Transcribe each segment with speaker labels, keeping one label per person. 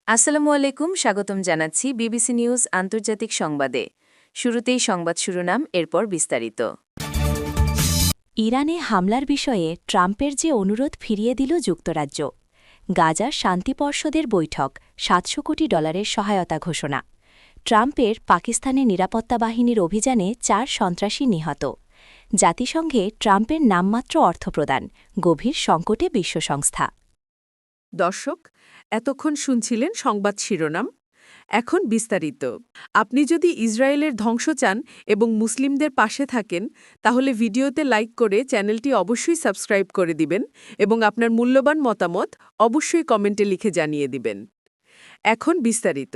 Speaker 1: আসসালামু আলাইকুম, স্বাগতম জানাচ্ছি বিবিসি নিউজ আন্তর্জাতিক সংবাদে। শুরুতেই সংবাদ শিরোনাম, এরপর বিস্তারিত।
Speaker 2: ইরানে হামলার বিষয়ে ট্রাম্পের যে অনুরোধ ফিরিয়ে দিল যুক্তরাজ্য। গাজার শান্তি পর্ষদের বৈঠক, $700 কোটি সহায়তা ঘোষণা। ট্রাম্পের পাকিস্তানে নিরাপত্তা বাহিনীর অভিযানে 4 সন্ত্রাসী নিহত। জাতিসংঘে ট্রাম্পের নামমাত্র অর্থ প্রদান, গভীর সংকটে বিশ্ব সংস্থা।
Speaker 3: দর্শক, এতক্ষণ শুনছিলেন সংবাদ শিরোনাম। এখন বিস্তারিত। আপনি যদি ইসরায়েলের ধ্বংস চান এবং মুসলিমদের পাশে থাকেন, তাহলে ভিডিওতে লাইক করে চ্যানেলটি অবশ্যই সাবস্ক্রাইব করে দিবেন এবং আপনার মূল্যবান মতামত অবশ্যই কমেন্টে লিখে জানিয়ে দিবেন। এখন বিস্তারিত।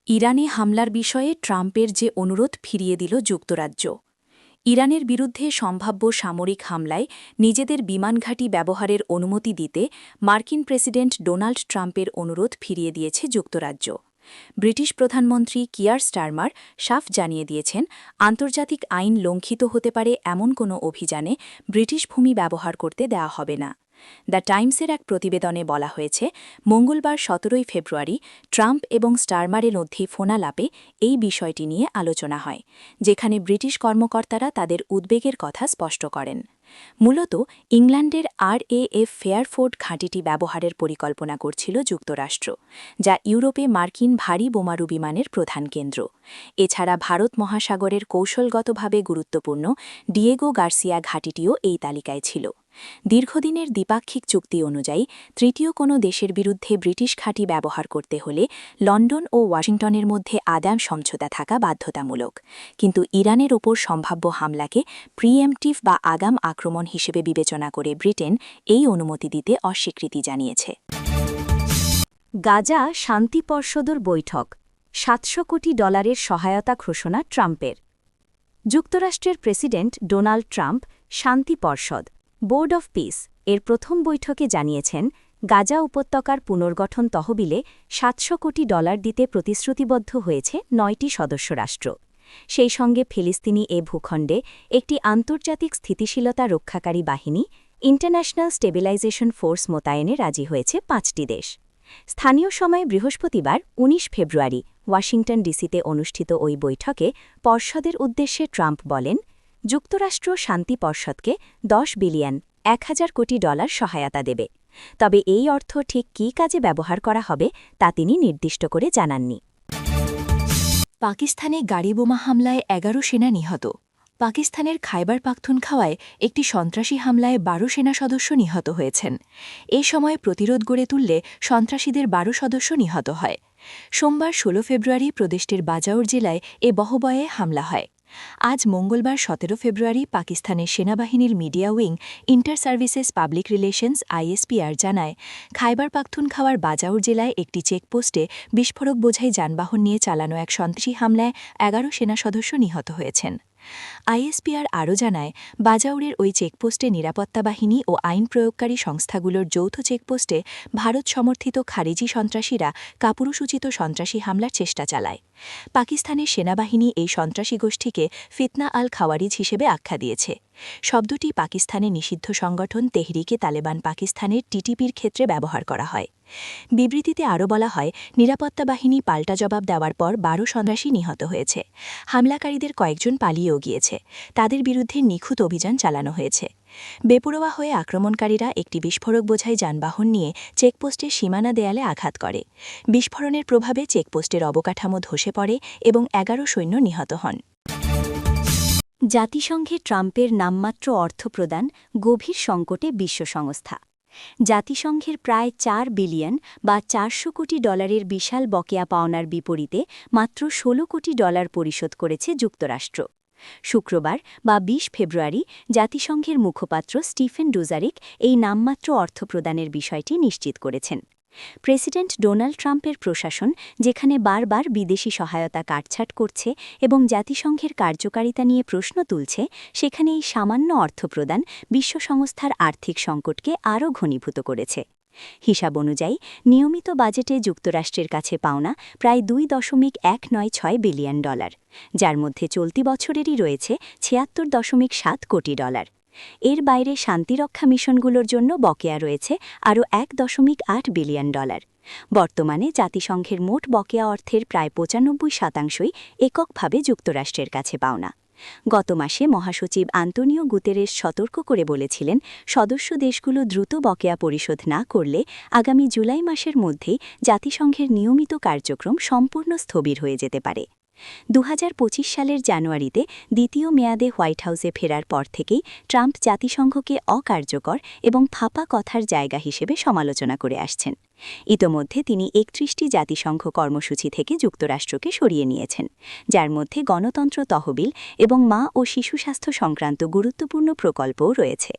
Speaker 2: ইরানে হামলার বিষয়ে ট্রাম্পের যে অনুরোধ ফিরিয়ে দিল যুক্তরাজ্য। ইরানের বিরুদ্ধে সম্ভাব্য সামরিক হামলায় নিজেদের বিমানঘাঁটি ব্যবহারের অনুমতি দিতে মার্কিন প্রেসিডেন্ট ডোনাল্ড ট্রাম্পের অনুরোধ ফিরিয়ে দিয়েছে যুক্তরাজ্য। ব্রিটিশ প্রধানমন্ত্রী কিয়ার স্টারমার সাফ জানিয়ে দিয়েছেন, আন্তর্জাতিক আইন লঙ্ঘিত হতে পারে এমন কোনো অভিযানে ব্রিটিশ ভূমি ব্যবহার করতে দেওয়া হবে না। দ্য টাইমসের এক প্রতিবেদনে বলা হয়েছে, মঙ্গলবার 17 ফেব্রুয়ারি ট্রাম্প এবং স্টারমারের মধ্যে ফোনালাপে এই বিষয়টি নিয়ে আলোচনা হয়, যেখানে ব্রিটিশ কর্মকর্তারা তাদের উদ্বেগের কথা স্পষ্ট করেন। মূলত ইংল্যান্ডের RAF ফেয়ারফোর্ড ঘাঁটিটি ব্যবহারের পরিকল্পনা করছিল যুক্তরাষ্ট্র, যা ইউরোপে মার্কিন ভারী বোমারু বিমানের প্রধান কেন্দ্র। এছাড়া ভারত মহাসাগরের কৌশলগতভাবে গুরুত্বপূর্ণ ডিয়েগো গার্সিয়া ঘাঁটিটিও এই তালিকায় ছিল। দীর্ঘদিনের দ্বিপাক্ষিক চুক্তি অনুযায়ী তৃতীয় কোনো দেশের বিরুদ্ধে ব্রিটিশ ঘাঁটি ব্যবহার করতে হলে লন্ডন ও ওয়াশিংটনের মধ্যে আদান সমঝোতা থাকা বাধ্যতামূলক। কিন্তু ইরানের ওপর সম্ভাব্য হামলাকে প্রিএমটিভ বা আগাম আক্রমণ হিসেবে বিবেচনা করে ব্রিটেন এই অনুমতি দিতে অস্বীকৃতি জানিয়েছে। গাজা শান্তি পর্ষদের বৈঠক, $700 কোটি সহায়তা ঘোষণা ট্রাম্পের। যুক্তরাষ্ট্রের প্রেসিডেন্ট ডোনাল্ড ট্রাম্প শান্তি পর্ষদ বোর্ড অফ পিস এর প্রথম বৈঠকে জানিয়েছেন, গাজা উপত্যকার পুনর্গঠন তহবিলে $700 কোটি দিতে প্রতিশ্রুতিবদ্ধ হয়েছে 9টি সদস্য রাষ্ট্র। সেই সঙ্গে ফিলিস্তিনি এ ভূখণ্ডে একটি আন্তর্জাতিক স্থিতিশীলতা রক্ষাকারী বাহিনী ইন্টারন্যাশনাল স্টেবিলাইজেশন ফোর্স মোতায়েনে রাজি হয়েছে 5টি দেশ। স্থানীয় সময়ে বৃহস্পতিবার 19 ফেব্রুয়ারি ওয়াশিংটন ডিসিতে অনুষ্ঠিত ওই বৈঠকে পর্ষদের উদ্দেশ্যে ট্রাম্প বলেন, যুক্তরাষ্ট্র শান্তি পর্ষদকে $10 বিলিয়ন $1000 কোটি সহায়তা দেবে। তবে এই অর্থ ঠিক কী কাজে ব্যবহার করা হবে তা তিনি নির্দিষ্ট করে জানাননি। পাকিস্তানে গাড়িবোমা হামলায় 11 সেনা নিহত। পাকিস্তানের খাইবার পাখতুনখাওয়ায় একটি সন্ত্রাসী হামলায় 12 সেনা সদস্য নিহত হয়েছেন। এ সময় প্রতিরোধ গড়ে তুললে সন্ত্রাসীদের 12 সদস্য নিহত হয়। সোমবার 16 ফেব্রুয়ারি প্রদেশটির বাজাউর জেলায় এ বহবয়ে হামলা হয়। আজ মঙ্গলবার 17 ফেব্রুয়ারি পাকিস্তানের সেনাবাহিনীর media wing inter services public relations ISPR জানায়, খাইবার পাখতুনখাওয়ার বাজাউর জেলায় একটি চেকপোস্টে বিস্ফোরক বোঝাই যানবাহন নিয়ে চালানো এক সন্ত্রাসী হামলায় 11 সেনা সদস্য নিহত হয়েছেন। ISPR আরও জানায়, বাজাউরের ওই চেকপোস্টে নিরাপত্তা বাহিনী ও আইন প্রয়োগকারী সংস্থাগুলোর যৌথ চেকপোস্টে ভারত সমর্থিত খারিজি সন্ত্রাসীরা কাপুরুষোচিত সন্ত্রাসী হামলার চেষ্টা চালায়। পাকিস্তানের সেনাবাহিনী এই সন্ত্রাসী গোষ্ঠীকে ফিতনা আল খাওয়ারিজ হিসেবে আখ্যা দিয়েছে। শব্দটি পাকিস্তানে নিষিদ্ধ সংগঠন তেহরিকে তালেবান পাকিস্তানের TTPর ক্ষেত্রে ব্যবহার করা হয়। বিবৃতিতে আরও বলা হয়, নিরাপত্তা বাহিনী পাল্টা জবাব দেওয়ার পর 12 সন্ত্রাসী নিহত হয়েছে। হামলাকারীদের কয়েকজন পালিয়েও গিয়েছে। তাদের বিরুদ্ধে নিখুঁত অভিযান চালানো হয়েছে। বেপরোয়া হয়ে আক্রমণকারীরা একটি বিস্ফোরক বোঝাই যানবাহন নিয়ে চেকপোস্টের সীমানা দেয়ালে আঘাত করে। বিস্ফোরণের প্রভাবে চেকপোস্টের অবকাঠামো ধসে পড়ে এবং 11 সৈন্য নিহত হন। জাতিসংঘে ট্রাম্পের নামমাত্র অর্থ প্রদান, গভীর সংকটে বিশ্ব সংস্থা। জাতিসংঘের প্রায় $4 বিলিয়ন বা $400 কোটি বিশাল বকেয়া পাওনার বিপরীতে মাত্র $16 কোটি পরিশোধ করেছে যুক্তরাষ্ট্র। শুক্রবার বা 20 ফেব্রুয়ারি জাতিসংঘের মুখপাত্র স্টিফেন ডুজারিক এই নামমাত্র অর্থ প্রদানের বিষয়টি নিশ্চিত করেছেন। প্রেসিডেন্ট ডোনাল্ড ট্রাম্পের প্রশাসন যেখানে বারবার বিদেশি সহায়তা কাটছাঁট করছে এবং জাতিসংঘের কার্যকারিতা নিয়ে প্রশ্ন তুলছে, সেখানে এই সামান্য অর্থ প্রদান বিশ্ব সংস্থার আর্থিক সংকটকে আরও ঘনীভূত করেছে। হিসাব অনুযায়ী নিয়মিত বাজেটে যুক্তরাষ্ট্রের কাছে পাওনা প্রায় $2.196 বিলিয়ন, যার মধ্যে চলতি বছরেরই রয়েছে $76.7 কোটি। এর বাইরে শান্তিরক্ষা মিশনগুলোর জন্য বকেয়া রয়েছে আরও $1.8 বিলিয়ন।
Speaker 4: বর্তমানে জাতিসংঘের মোট বকেয়া অর্থের প্রায় ৯৫% এককভাবে যুক্তরাষ্ট্রের কাছে পাওনা। গত মাসে মহাসচিব আন্তোনিও গুতেরেস সতর্ক করে বলেছিলেন, সদস্য দেশগুলো দ্রুত বকেয়া পরিশোধ না করলে আগামী জুলাই মাসের মধ্যেই জাতিসংঘের নিয়মিত কার্যক্রম সম্পূর্ণ স্থবির হয়ে যেতে পারে। ২০২৫ সালের জানুয়ারিতে দ্বিতীয় মেয়াদে হোয়াইট হাউসে ফেরার পর থেকেই ট্রাম্প জাতিসংঘকে অকার্যকর এবং ফাঁপা কথার জায়গা হিসেবে সমালোচনা করে আসছেন। ইতোমধ্যে তিনি ৩১টি জাতিসংঘ কর্মসূচি থেকে যুক্তরাষ্ট্রকে সরিয়ে নিয়েছেন, যার মধ্যে গণতন্ত্র তহবিল এবং মা ও শিশু স্বাস্থ্য সংক্রান্ত গুরুত্বপূর্ণ প্রকল্পও রয়েছে।